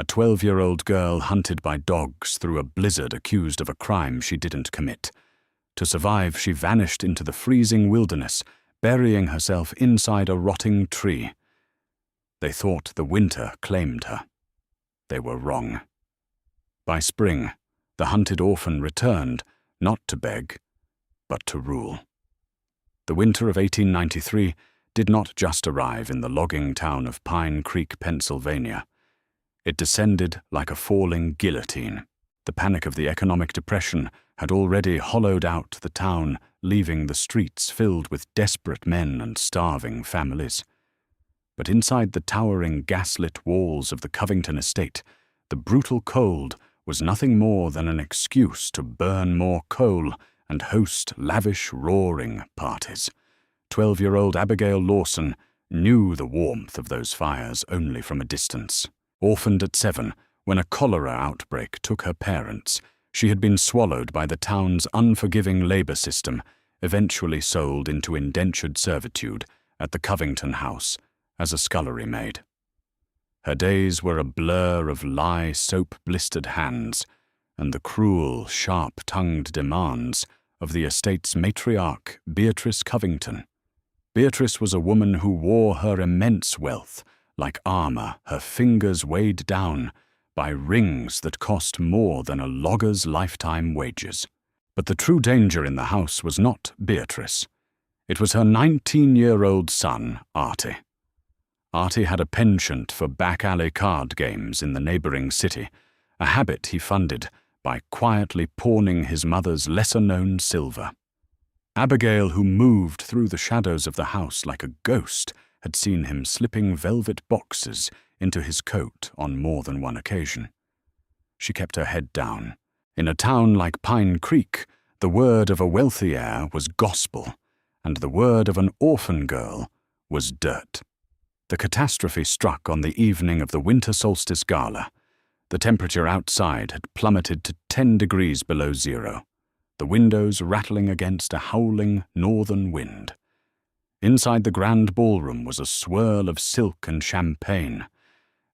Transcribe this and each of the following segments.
A 12-year-old girl hunted by dogs through a blizzard accused of a crime she didn't commit. To survive, she vanished into the freezing wilderness, burying herself inside a rotting tree. They thought the winter claimed her. They were wrong. By spring, the hunted orphan returned, not to beg, but to rule. The winter of 1893 did not just arrive in the logging town of Pine Creek, Pennsylvania. It descended like a falling guillotine. The panic of the economic depression had already hollowed out the town, leaving the streets filled with desperate men and starving families. But inside the towering gaslit walls of the Covington estate, the brutal cold was nothing more than an excuse to burn more coal and host lavish, roaring parties. 12-year-old Abigail Lawson knew the warmth of those fires only from a distance. Orphaned at 7, when a cholera outbreak took her parents, she had been swallowed by the town's unforgiving labor system, eventually sold into indentured servitude at the Covington house as a scullery maid. Her days were a blur of lye soap-blistered hands and the cruel, sharp-tongued demands of the estate's matriarch, Beatrice Covington. Beatrice was a woman who wore her immense wealth like armor, her fingers weighed down by rings that cost more than a logger's lifetime wages. But the true danger in the house was not Beatrice. It was her 19-year-old son, Artie. Artie had a penchant for back-alley card games in the neighboring city, a habit he funded by quietly pawning his mother's lesser-known silver. Abigail, who moved through the shadows of the house like a ghost, had seen him slipping velvet boxes into his coat on more than one occasion. She kept her head down. In a town like Pine Creek, the word of a wealthy heir was gospel, and the word of an orphan girl was dirt. The catastrophe struck on the evening of the winter solstice gala. The temperature outside had plummeted to 10 degrees below zero, the windows rattling against a howling northern wind. Inside the grand ballroom was a swirl of silk and champagne.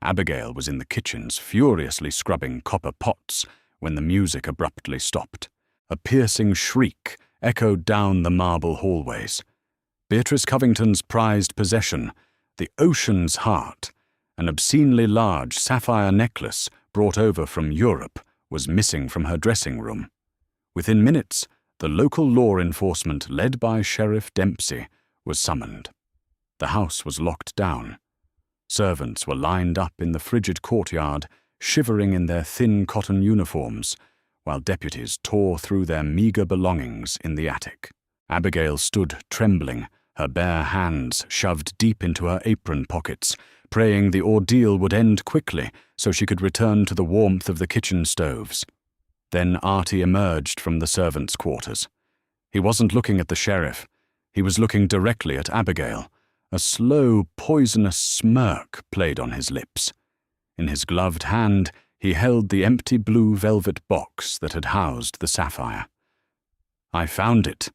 Abigail was in the kitchens, furiously scrubbing copper pots when the music abruptly stopped. A piercing shriek echoed down the marble hallways. Beatrice Covington's prized possession, the ocean's heart, an obscenely large sapphire necklace brought over from Europe, was missing from her dressing room. Within minutes, the local law enforcement led by Sheriff Dempsey was summoned. The house was locked down. Servants were lined up in the frigid courtyard, shivering in their thin cotton uniforms, while deputies tore through their meager belongings in the attic. Abigail stood trembling, her bare hands shoved deep into her apron pockets, praying the ordeal would end quickly so she could return to the warmth of the kitchen stoves. Then Artie emerged from the servants' quarters. He wasn't looking at the sheriff. He was looking directly at Abigail. A slow, poisonous smirk played on his lips. In his gloved hand, he held the empty blue velvet box that had housed the sapphire. "I found it,"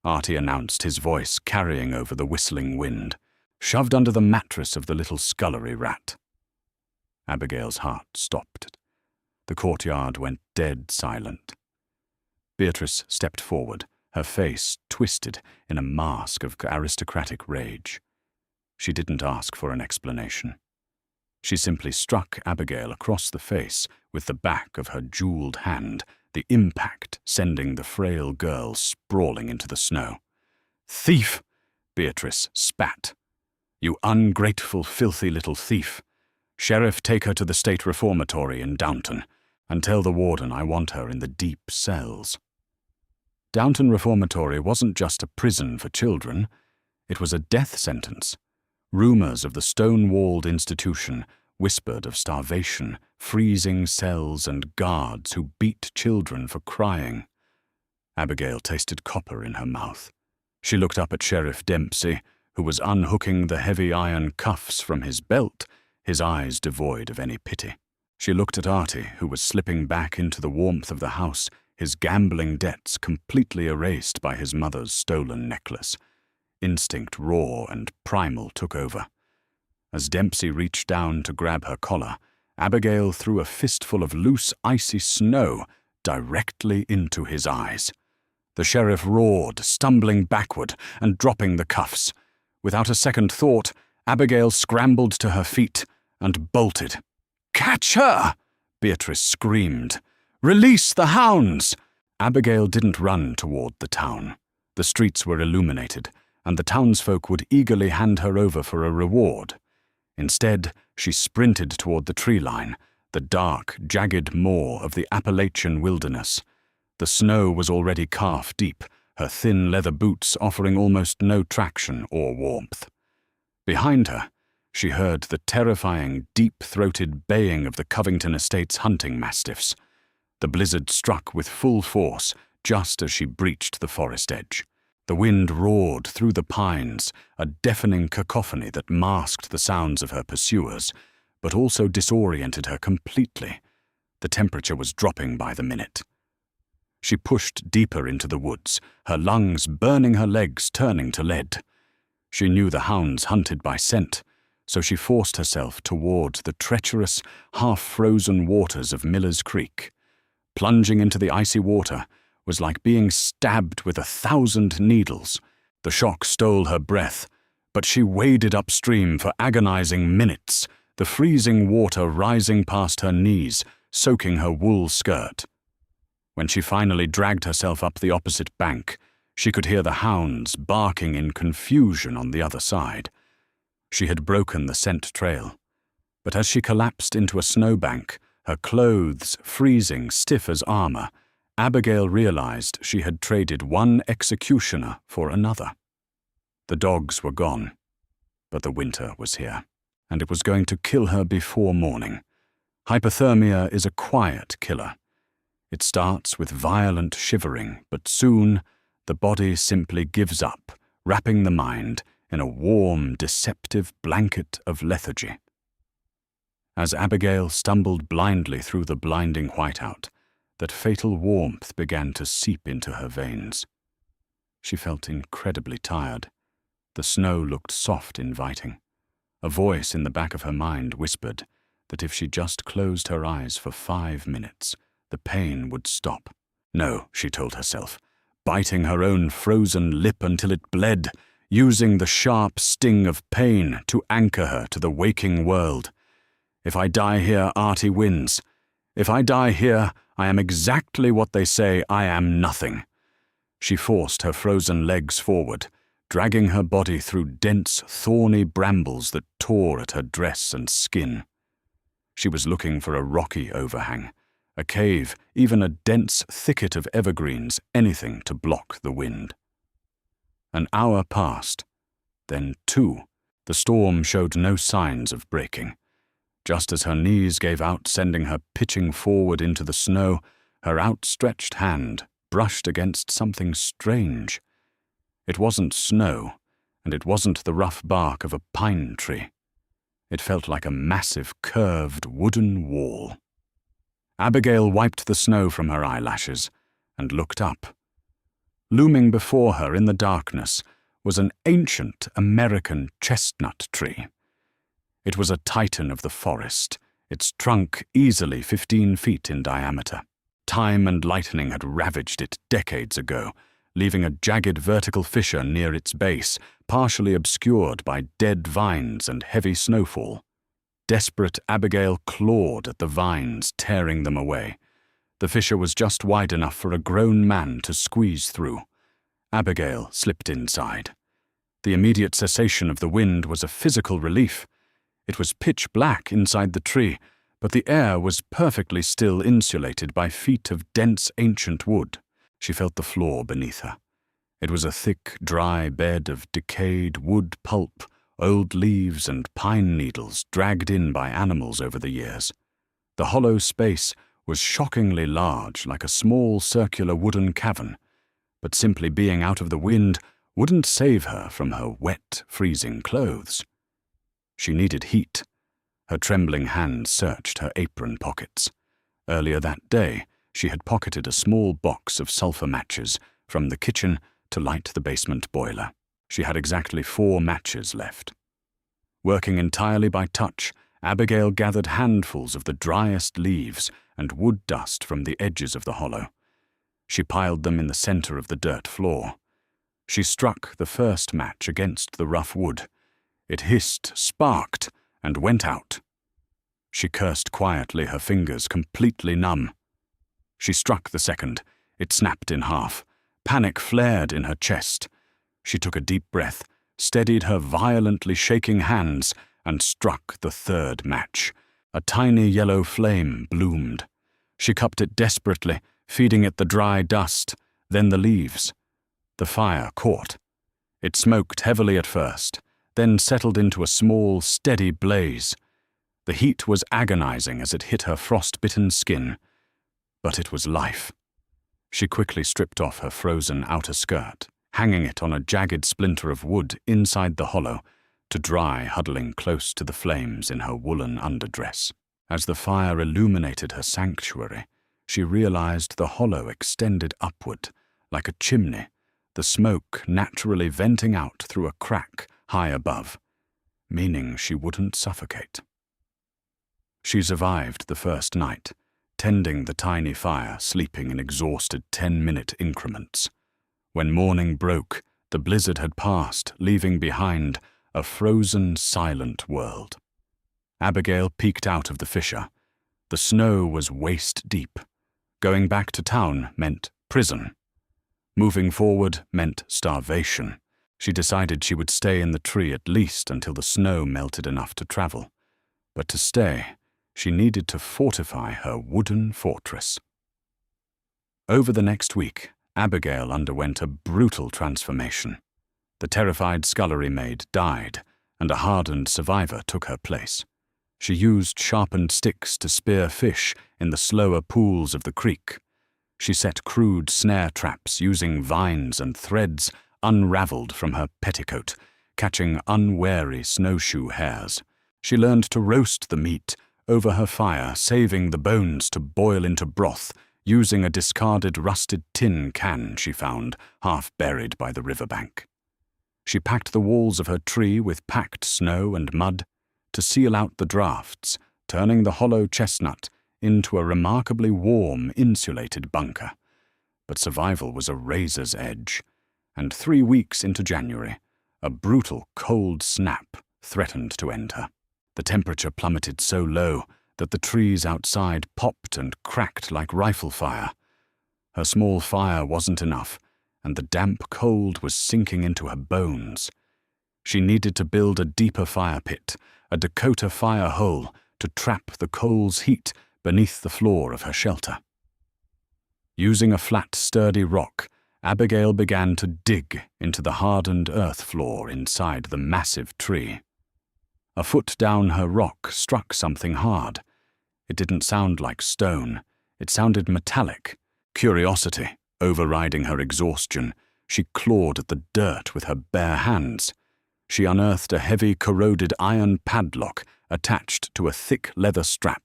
Artie announced, his voice carrying over the whistling wind, "shoved under the mattress of the little scullery rat." Abigail's heart stopped. The courtyard went dead silent. Beatrice stepped forward, her face twisted in a mask of aristocratic rage. She didn't ask for an explanation. She simply struck Abigail across the face with the back of her jeweled hand, the impact sending the frail girl sprawling into the snow. "Thief!" Beatrice spat. "You ungrateful, filthy little thief. Sheriff, take her to the state reformatory in Downton, and tell the warden I want her in the deep cells." Downton Reformatory wasn't just a prison for children, it was a death sentence. Rumors of the stone-walled institution whispered of starvation, freezing cells, and guards who beat children for crying. Abigail tasted copper in her mouth. She looked up at Sheriff Dempsey, who was unhooking the heavy iron cuffs from his belt, his eyes devoid of any pity. She looked at Artie, who was slipping back into the warmth of the house, his gambling debts completely erased by his mother's stolen necklace. Instinct, raw and primal, took over. As Dempsey reached down to grab her collar, Abigail threw a fistful of loose, icy snow directly into his eyes. The sheriff roared, stumbling backward and dropping the cuffs. Without a second thought, Abigail scrambled to her feet and bolted. "Catch her!" Beatrice screamed. "Release the hounds!" Abigail didn't run toward the town. The streets were illuminated, and the townsfolk would eagerly hand her over for a reward. Instead, she sprinted toward the tree line, the dark, jagged maw of the Appalachian wilderness. The snow was already calf-deep, her thin leather boots offering almost no traction or warmth. Behind her, she heard the terrifying, deep-throated baying of the Covington Estate's hunting mastiffs. The blizzard struck with full force just as she breached the forest edge. The wind roared through the pines, a deafening cacophony that masked the sounds of her pursuers, but also disoriented her completely. The temperature was dropping by the minute. She pushed deeper into the woods, her lungs burning, her legs turning to lead. She knew the hounds hunted by scent, so she forced herself toward the treacherous, half-frozen waters of Miller's Creek. Plunging into the icy water was like being stabbed with 1,000 needles. The shock stole her breath, but she waded upstream for agonizing minutes, the freezing water rising past her knees, soaking her wool skirt. When she finally dragged herself up the opposite bank, she could hear the hounds barking in confusion on the other side. She had broken the scent trail, but as she collapsed into a snowbank, her clothes freezing stiff as armor, Abigail realized she had traded one executioner for another. The dogs were gone, but the winter was here, and it was going to kill her before morning. Hypothermia is a quiet killer. It starts with violent shivering, but soon the body simply gives up, wrapping the mind in a warm, deceptive blanket of lethargy. As Abigail stumbled blindly through the blinding whiteout, that fatal warmth began to seep into her veins. She felt incredibly tired. The snow looked soft, inviting. A voice in the back of her mind whispered that if she just closed her eyes for 5 minutes, the pain would stop. No, she told herself, biting her own frozen lip until it bled, using the sharp sting of pain to anchor her to the waking world. If I die here, Artie wins. If I die here, I am exactly what they say I am, nothing. She forced her frozen legs forward, dragging her body through dense, thorny brambles that tore at her dress and skin. She was looking for a rocky overhang, a cave, even a dense thicket of evergreens, anything to block the wind. An hour passed, then 2. The storm showed no signs of breaking. Just as her knees gave out, sending her pitching forward into the snow, her outstretched hand brushed against something strange. It wasn't snow, and it wasn't the rough bark of a pine tree. It felt like a massive, curved wooden wall. Abigail wiped the snow from her eyelashes and looked up. Looming before her in the darkness was an ancient American chestnut tree. It was a titan of the forest, its trunk easily 15 feet in diameter. Time and lightning had ravaged it decades ago, leaving a jagged vertical fissure near its base, partially obscured by dead vines and heavy snowfall. Desperate Abigail clawed at the vines, tearing them away. The fissure was just wide enough for a grown man to squeeze through. Abigail slipped inside. The immediate cessation of the wind was a physical relief. It was pitch black inside the tree, but the air was perfectly still, insulated by feet of dense ancient wood. She felt the floor beneath her. It was a thick, dry bed of decayed wood pulp, old leaves and pine needles dragged in by animals over the years. The hollow space was shockingly large, like a small circular wooden cavern, but simply being out of the wind wouldn't save her from her wet, freezing clothes. She needed heat. Her trembling hand searched her apron pockets. Earlier that day, she had pocketed a small box of sulfur matches from the kitchen to light the basement boiler. She had exactly 4 matches left. Working entirely by touch, Abigail gathered handfuls of the driest leaves and wood dust from the edges of the hollow. She piled them in the center of the dirt floor. She struck the first match against the rough wood. It hissed, sparked, and went out. She cursed quietly, her fingers completely numb. She struck the second. It snapped in half. Panic flared in her chest. She took a deep breath, steadied her violently shaking hands, and struck the third match. A tiny yellow flame bloomed. She cupped it desperately, feeding it the dry dust, then the leaves. The fire caught. It smoked heavily at first, then settled into a small, steady blaze. The heat was agonizing as it hit her frost-bitten skin, but it was life. She quickly stripped off her frozen outer skirt, hanging it on a jagged splinter of wood inside the hollow, to dry, huddling close to the flames in her woolen underdress. As the fire illuminated her sanctuary, she realized the hollow extended upward, like a chimney, the smoke naturally venting out through a crack high above, meaning she wouldn't suffocate. She survived the first night, tending the tiny fire, sleeping in exhausted 10-minute increments. When morning broke, the blizzard had passed, leaving behind a frozen, silent world. Abigail peeked out of the fissure. The snow was waist-deep. Going back to town meant prison. Moving forward meant starvation. She decided she would stay in the tree at least until the snow melted enough to travel. But to stay, she needed to fortify her wooden fortress. Over the next week, Abigail underwent a brutal transformation. The terrified scullery maid died, and a hardened survivor took her place. She used sharpened sticks to spear fish in the slower pools of the creek. She set crude snare traps using vines and threads unraveled from her petticoat, catching unwary snowshoe hares. She learned to roast the meat over her fire, saving the bones to boil into broth, using a discarded rusted tin can she found, half buried by the riverbank. She packed the walls of her tree with packed snow and mud to seal out the drafts, turning the hollow chestnut into a remarkably warm, insulated bunker. But survival was a razor's edge, and 3 weeks into January, a brutal cold snap threatened to end her. The temperature plummeted so low that the trees outside popped and cracked like rifle fire. Her small fire wasn't enough, and the damp cold was sinking into her bones. She needed to build a deeper fire pit, a Dakota fire hole, to trap the coal's heat beneath the floor of her shelter. Using a flat, sturdy rock, Abigail began to dig into the hardened earth floor inside the massive tree. A foot down her rock struck something hard. It didn't sound like stone. It sounded metallic. Curiosity overriding her exhaustion, she clawed at the dirt with her bare hands. She unearthed a heavy, corroded iron padlock attached to a thick leather strap.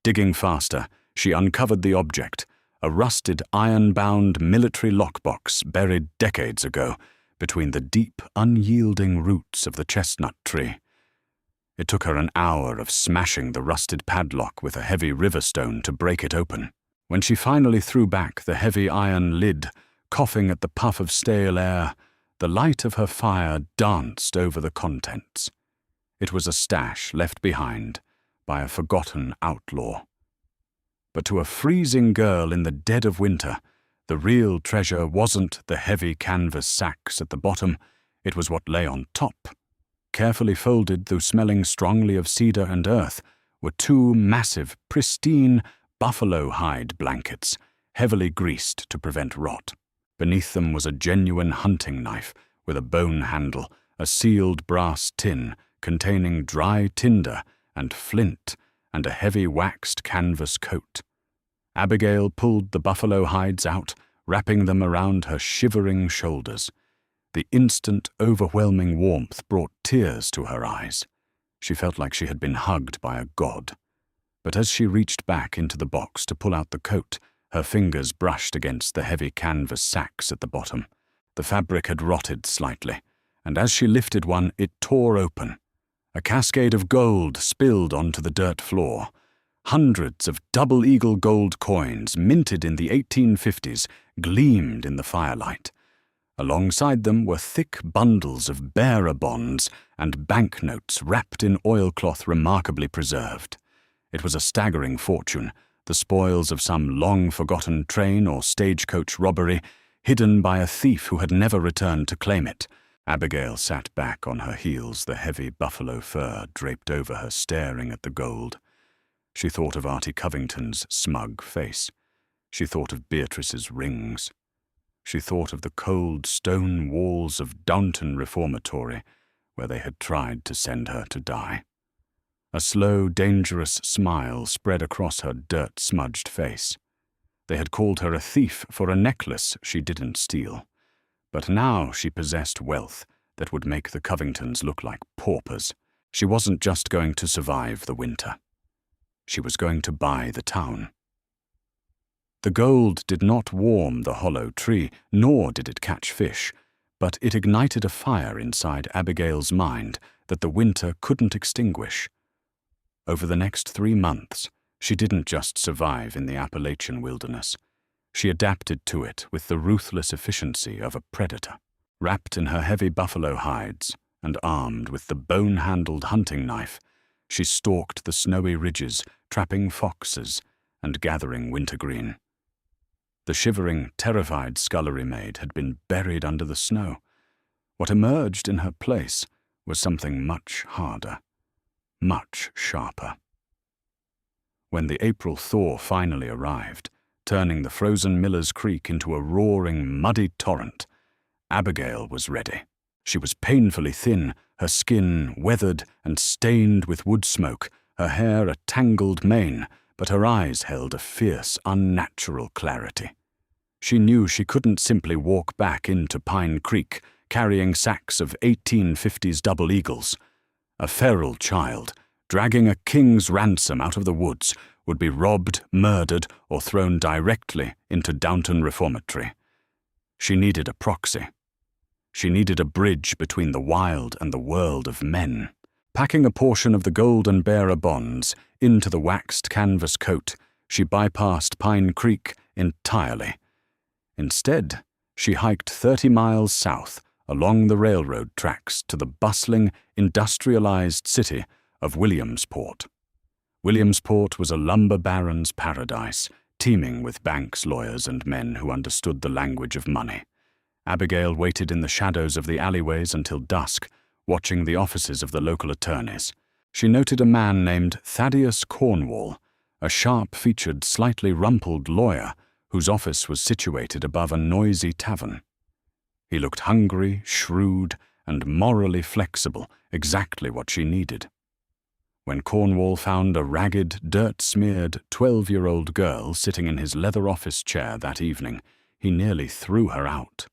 Digging faster, she uncovered the object, a rusted, iron-bound military lockbox buried decades ago between the deep, unyielding roots of the chestnut tree. It took her an hour of smashing the rusted padlock with a heavy river stone to break it open. When she finally threw back the heavy iron lid, coughing at the puff of stale air, the light of her fire danced over the contents. It was a stash left behind by a forgotten outlaw. But to a freezing girl in the dead of winter, the real treasure wasn't the heavy canvas sacks at the bottom, it was what lay on top. Carefully folded, though smelling strongly of cedar and earth, were 2 massive, pristine buffalo hide blankets, heavily greased to prevent rot. Beneath them was a genuine hunting knife with a bone handle, a sealed brass tin containing dry tinder and flint, and a heavy waxed canvas coat. Abigail pulled the buffalo hides out, wrapping them around her shivering shoulders. The instant, overwhelming warmth brought tears to her eyes. She felt like she had been hugged by a god. But as she reached back into the box to pull out the coat, her fingers brushed against the heavy canvas sacks at the bottom. The fabric had rotted slightly, and as she lifted one, it tore open. A cascade of gold spilled onto the dirt floor. Hundreds of double-eagle gold coins minted in the 1850s gleamed in the firelight. Alongside them were thick bundles of bearer bonds and banknotes wrapped in oilcloth remarkably preserved. It was a staggering fortune, the spoils of some long-forgotten train or stagecoach robbery, hidden by a thief who had never returned to claim it. Abigail sat back on her heels, the heavy buffalo fur draped over her, staring at the gold. She thought of Artie Covington's smug face. She thought of Beatrice's rings. She thought of the cold stone walls of Downton Reformatory, where they had tried to send her to die. A slow, dangerous smile spread across her dirt-smudged face. They had called her a thief for a necklace she didn't steal. But now she possessed wealth that would make the Covingtons look like paupers. She wasn't just going to survive the winter. She was going to buy the town. The gold did not warm the hollow tree, nor did it catch fish, but it ignited a fire inside Abigail's mind that the winter couldn't extinguish. Over the next 3 months, she didn't just survive in the Appalachian wilderness. She adapted to it with the ruthless efficiency of a predator. Wrapped in her heavy buffalo hides and armed with the bone-handled hunting knife, she stalked the snowy ridges, trapping foxes and gathering wintergreen. The shivering, terrified scullery maid had been buried under the snow. What emerged in her place was something much harder, much sharper. When the April thaw finally arrived, turning the frozen Miller's Creek into a roaring, muddy torrent, Abigail was ready. She was painfully thin, her skin weathered and stained with wood smoke, her hair a tangled mane, but her eyes held a fierce, unnatural clarity. She knew she couldn't simply walk back into Pine Creek, carrying sacks of 1850s double eagles. A feral child, dragging a king's ransom out of the woods, would be robbed, murdered, or thrown directly into Downton Reformatory. She needed a proxy. She needed a bridge between the wild and the world of men. Packing a portion of the golden bearer bonds into the waxed canvas coat, she bypassed Pine Creek entirely. Instead, she hiked 30 miles south along the railroad tracks to the bustling, industrialized city of Williamsport. Williamsport was a lumber baron's paradise, teeming with banks, lawyers, and men who understood the language of money. Abigail waited in the shadows of the alleyways until dusk, watching the offices of the local attorneys. She noted a man named Thaddeus Cornwall, a sharp-featured, slightly rumpled lawyer whose office was situated above a noisy tavern. He looked hungry, shrewd, and morally flexible, exactly what she needed. When Cornwall found a ragged, dirt-smeared 12-year-old girl sitting in his leather office chair that evening, he nearly threw her out.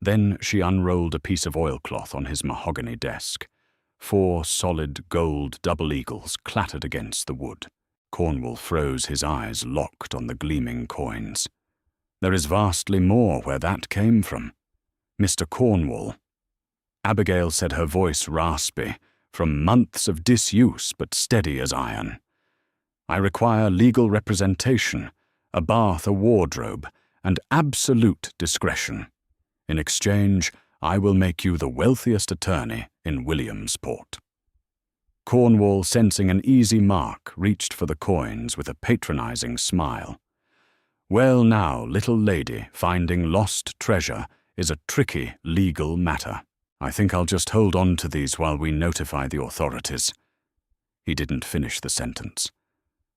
Then she unrolled a piece of oilcloth on his mahogany desk. 4 solid gold double eagles clattered against the wood. Cornwall froze, his eyes locked on the gleaming coins. There is vastly more where that came from. Mr. Cornwall. Abigail said, her voice raspy, from months of disuse but steady as iron. I require legal representation, a bath, a wardrobe, and absolute discretion. In exchange, I will make you the wealthiest attorney in Williamsport. Cornwall, sensing an easy mark, reached for the coins with a patronizing smile. Well now, little lady, finding lost treasure is a tricky legal matter. I think I'll just hold on to these while we notify the authorities. He didn't finish the sentence.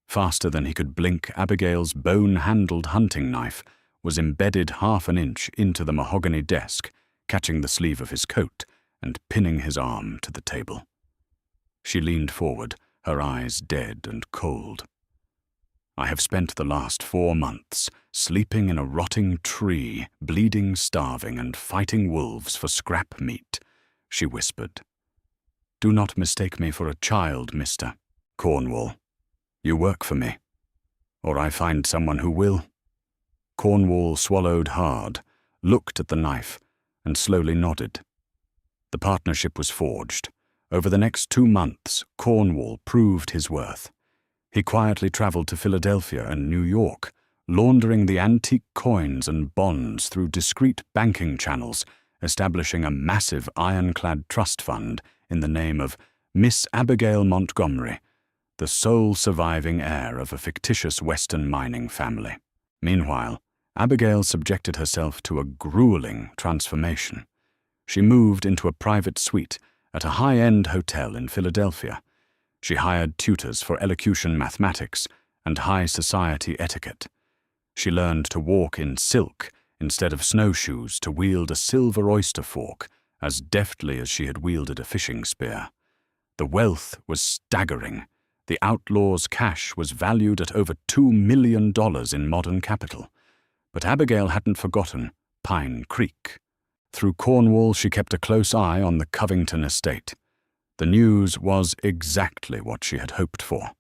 Faster than he could blink, Abigail's bone-handled hunting knife was embedded 1/2 inch into the mahogany desk, catching the sleeve of his coat and pinning his arm to the table. She leaned forward, her eyes dead and cold. I have spent the last 4 months sleeping in a rotting tree, bleeding, starving, and fighting wolves for scrap meat, she whispered. Do not mistake me for a child, Mr. Cornwall. You work for me, or I find someone who will. Cornwall swallowed hard, looked at the knife, and slowly nodded. The partnership was forged. Over the next 2 months, Cornwall proved his worth. He quietly traveled to Philadelphia and New York, laundering the antique coins and bonds through discreet banking channels, establishing a massive ironclad trust fund in the name of Miss Abigail Montgomery, the sole surviving heir of a fictitious Western mining family. Meanwhile, Abigail subjected herself to a grueling transformation. She moved into a private suite at a high-end hotel in Philadelphia. She hired tutors for elocution mathematics and high society etiquette. She learned to walk in silk instead of snowshoes, to wield a silver oyster fork as deftly as she had wielded a fishing spear. The wealth was staggering. The outlaw's cash was valued at over $2 million in modern capital. But Abigail hadn't forgotten Pine Creek. Through Cornwall, she kept a close eye on the Covington estate. The news was exactly what she had hoped for.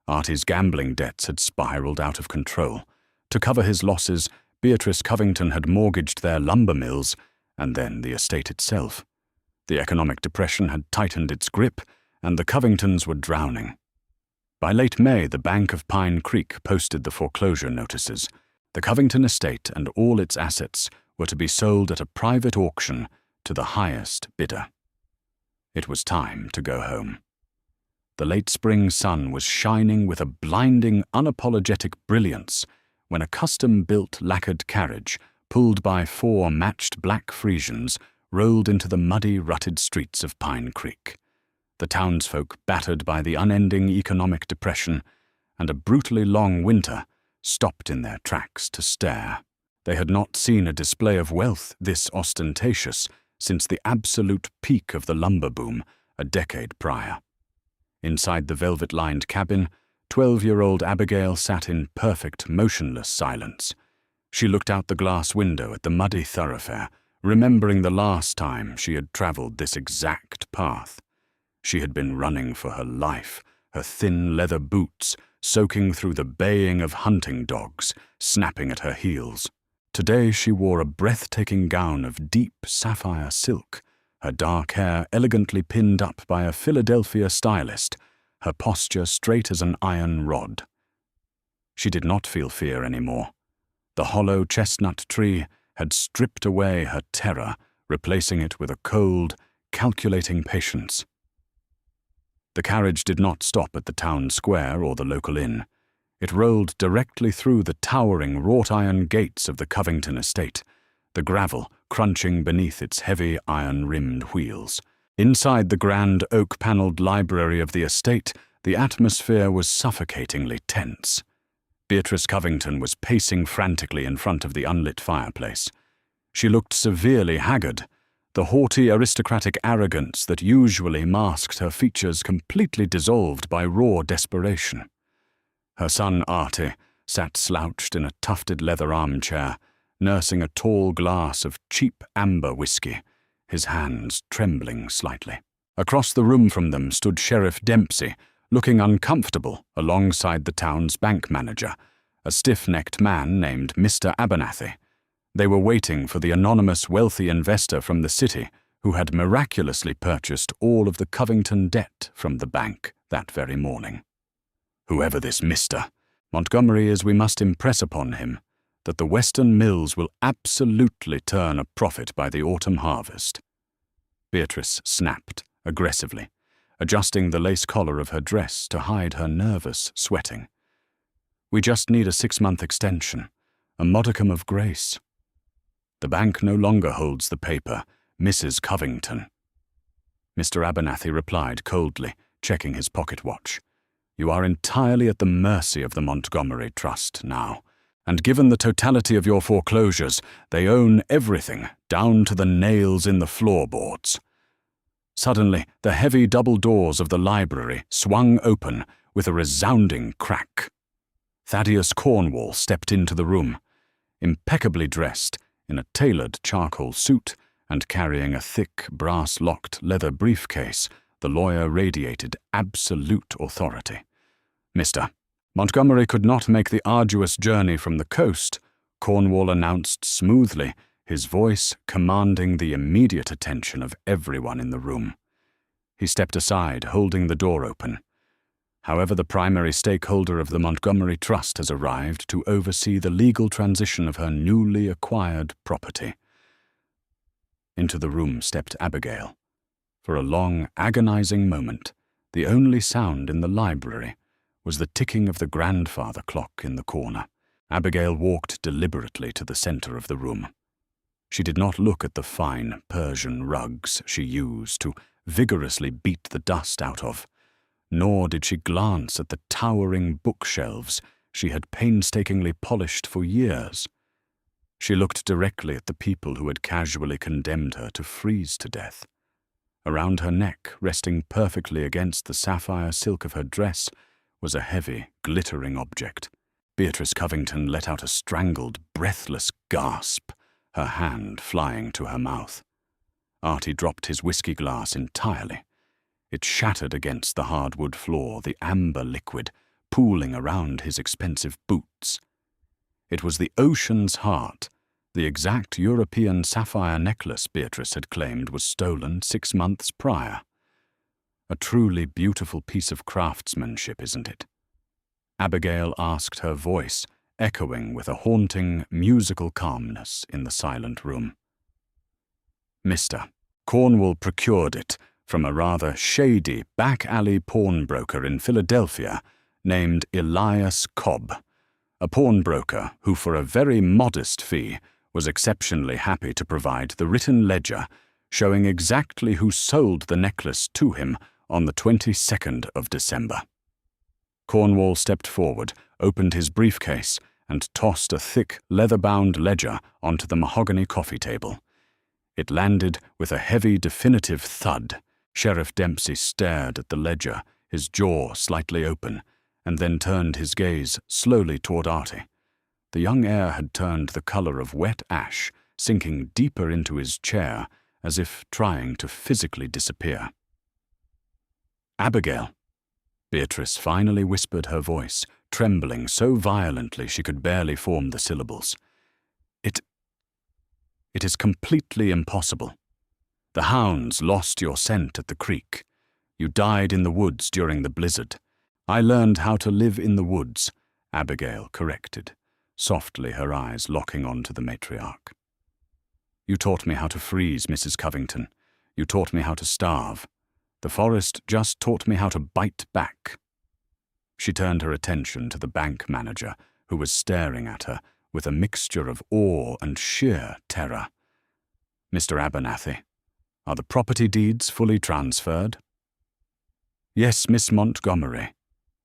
Artie's gambling debts had spiraled out of control. To cover his losses, Beatrice Covington had mortgaged their lumber mills and then the estate itself. The economic depression had tightened its grip, and the Covingtons were drowning. By late May, the Bank of Pine Creek posted the foreclosure notices. The Covington estate and all its assets were to be sold at a private auction to the highest bidder. It was time to go home. The late spring sun was shining with a blinding, unapologetic brilliance when a custom-built lacquered carriage, pulled by 4 matched black Frisians, rolled into the muddy, rutted streets of Pine Creek. The townsfolk, battered by the unending economic depression and a brutally long winter, stopped in their tracks to stare. They had not seen a display of wealth this ostentatious since the absolute peak of the lumber boom a decade prior. Inside the velvet-lined cabin, 12-year-old Abigail sat in perfect, motionless silence. She looked out the glass window at the muddy thoroughfare, remembering the last time she had traveled this exact path. She had been running for her life, her thin leather boots soaking through the baying of hunting dogs, snapping at her heels. Today she wore a breathtaking gown of deep sapphire silk, her dark hair elegantly pinned up by a Philadelphia stylist, her posture straight as an iron rod. She did not feel fear anymore. The hollow chestnut tree had stripped away her terror, replacing it with a cold, calculating patience. The carriage did not stop at the town square or the local inn. It rolled directly through the towering wrought-iron gates of the Covington estate, the gravel crunching beneath its heavy iron-rimmed wheels. Inside the grand oak-paneled library of the estate, the atmosphere was suffocatingly tense. Beatrice Covington was pacing frantically in front of the unlit fireplace. She looked severely haggard, the haughty aristocratic arrogance that usually masked her features completely dissolved by raw desperation. Her son Artie sat slouched in a tufted leather armchair, nursing a tall glass of cheap amber whiskey, his hands trembling slightly. Across the room from them stood Sheriff Dempsey, looking uncomfortable alongside the town's bank manager, a stiff-necked man named Mr. Abernathy. They were waiting for the anonymous wealthy investor from the city who had miraculously purchased all of the Covington debt from the bank that very morning. Whoever this Mr. Montgomery is, we must impress upon him that the Western mills will absolutely turn a profit by the autumn harvest. Beatrice snapped aggressively, adjusting the lace collar of her dress to hide her nervous sweating. We just need a 6-month extension, a modicum of grace. The bank no longer holds the paper, Mrs. Covington. Mr. Abernathy replied coldly, checking his pocket watch. You are entirely at the mercy of the Montgomery Trust now, and given the totality of your foreclosures, they own everything, down to the nails in the floorboards. Suddenly, the heavy double doors of the library swung open with a resounding crack. Thaddeus Cornwall stepped into the room, impeccably dressed in a tailored charcoal suit and carrying a thick, brass-locked leather briefcase. The lawyer radiated absolute authority. Mr. Montgomery could not make the arduous journey from the coast, Cornwall announced smoothly, his voice commanding the immediate attention of everyone in the room. He stepped aside, holding the door open. However, the primary stakeholder of the Montgomery Trust has arrived to oversee the legal transition of her newly acquired property. Into the room stepped Abigail. For a long, agonizing moment, the only sound in the library was the ticking of the grandfather clock in the corner. Abigail walked deliberately to the center of the room. She did not look at the fine Persian rugs she used to vigorously beat the dust out of, nor did she glance at the towering bookshelves she had painstakingly polished for years. She looked directly at the people who had casually condemned her to freeze to death. Around her neck, resting perfectly against the sapphire silk of her dress, was a heavy, glittering object. Beatrice Covington let out a strangled, breathless gasp, her hand flying to her mouth. Artie dropped his whiskey glass entirely. It shattered against the hardwood floor, the amber liquid pooling around his expensive boots. It was the ocean's heart, the exact European sapphire necklace Beatrice had claimed was stolen 6 months prior. A truly beautiful piece of craftsmanship, isn't it? Abigail asked, her voice echoing with a haunting, musical calmness in the silent room. Mr. Cornwall procured it from a rather shady back-alley pawnbroker in Philadelphia named Elias Cobb, a pawnbroker who, for a very modest fee, was exceptionally happy to provide the written ledger showing exactly who sold the necklace to him on the 22nd of December. Cornwall stepped forward, opened his briefcase, and tossed a thick, leather-bound ledger onto the mahogany coffee table. It landed with a heavy, definitive thud. Sheriff Dempsey stared at the ledger, his jaw slightly open, and then turned his gaze slowly toward Artie. The young heir had turned the color of wet ash, sinking deeper into his chair, as if trying to physically disappear. Abigail, Beatrice finally whispered, her voice trembling so violently she could barely form the syllables. It is completely impossible. The hounds lost your scent at the creek. You died in the woods during the blizzard. I learned how to live in the woods, Abigail corrected, softly, her eyes locking onto the matriarch. You taught me how to freeze, Mrs. Covington. You taught me how to starve. The forest just taught me how to bite back. She turned her attention to the bank manager, who was staring at her with a mixture of awe and sheer terror. Mr. Abernathy, are the property deeds fully transferred? Yes, Miss Montgomery,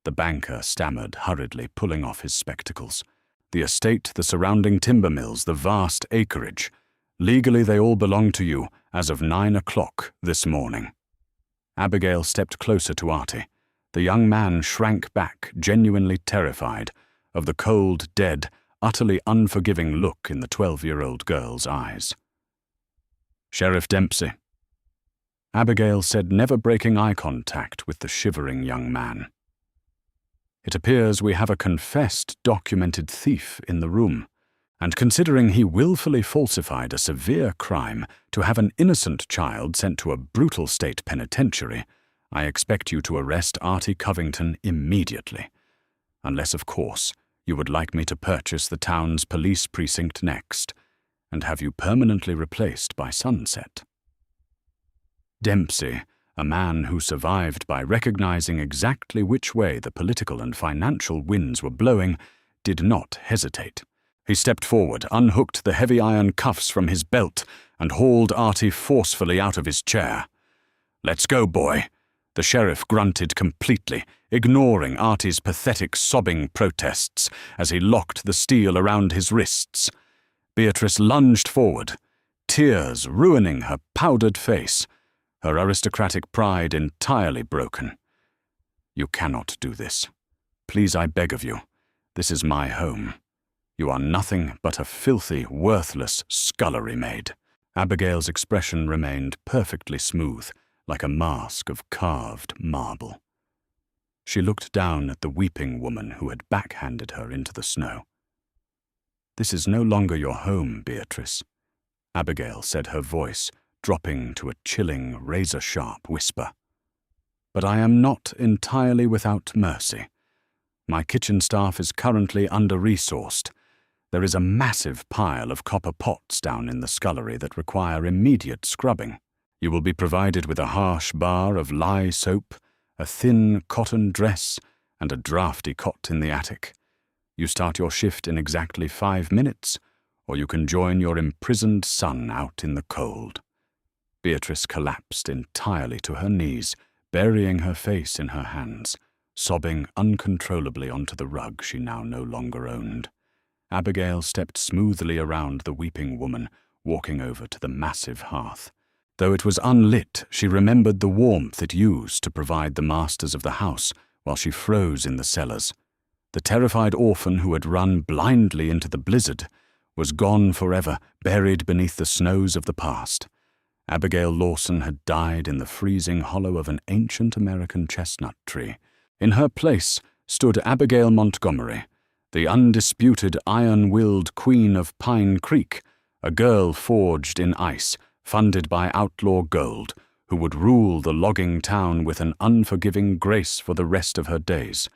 the banker stammered hurriedly, pulling off his spectacles. The estate, the surrounding timber mills, the vast acreage. Legally, they all belong to you as of 9 o'clock this morning. Abigail stepped closer to Artie. The young man shrank back, genuinely terrified of the cold, dead, utterly unforgiving look in the 12-year-old girl's eyes. Sheriff Dempsey, Abigail said, never breaking eye contact with the shivering young man. It appears we have a confessed, documented thief in the room, and considering he willfully falsified a severe crime to have an innocent child sent to a brutal state penitentiary, I expect you to arrest Artie Covington immediately. Unless, of course, you would like me to purchase the town's police precinct next, and have you permanently replaced by sunset. Dempsey, a man who survived by recognizing exactly which way the political and financial winds were blowing, did not hesitate. He stepped forward, unhooked the heavy iron cuffs from his belt, and hauled Artie forcefully out of his chair. "Let's go, boy." The sheriff grunted completely, ignoring Artie's pathetic sobbing protests as he locked the steel around his wrists. Beatrice lunged forward, tears ruining her powdered face, her aristocratic pride entirely broken. "You cannot do this. Please, I beg of you. This is my home. You are nothing but a filthy, worthless scullery maid." Abigail's expression remained perfectly smooth, like a mask of carved marble. She looked down at the weeping woman who had backhanded her into the snow. "This is no longer your home, Beatrice," Abigail said, her voice dropping to a chilling, razor-sharp whisper. but I am not entirely without mercy. My kitchen staff is currently under-resourced. There is a massive pile of copper pots down in the scullery that require immediate scrubbing. You will be provided with a harsh bar of lye soap, a thin cotton dress, and a drafty cot in the attic. You start your shift in exactly 5 minutes, or you can join your imprisoned son out in the cold. Beatrice collapsed entirely to her knees, burying her face in her hands, sobbing uncontrollably onto the rug she now no longer owned. Abigail stepped smoothly around the weeping woman, walking over to the massive hearth. Though it was unlit, she remembered the warmth it used to provide the masters of the house while she froze in the cellars. The terrified orphan who had run blindly into the blizzard was gone forever, buried beneath the snows of the past. Abigail Lawson had died in the freezing hollow of an ancient American chestnut tree. In her place stood Abigail Montgomery, the undisputed iron-willed queen of Pine Creek, a girl forged in ice, funded by outlaw gold, who would rule the logging town with an unforgiving grace for the rest of her days.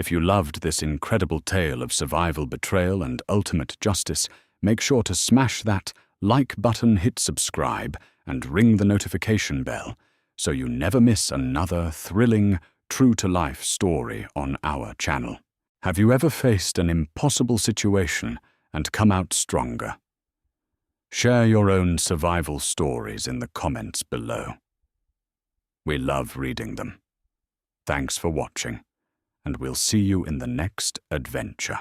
If you loved this incredible tale of survival, betrayal, and ultimate justice, make sure to smash that like button, hit subscribe, and ring the notification bell so you never miss another thrilling, true-to-life story on our channel. Have you ever faced an impossible situation and come out stronger? Share your own survival stories in the comments below. We love reading them. Thanks for watching, and we'll see you in the next adventure.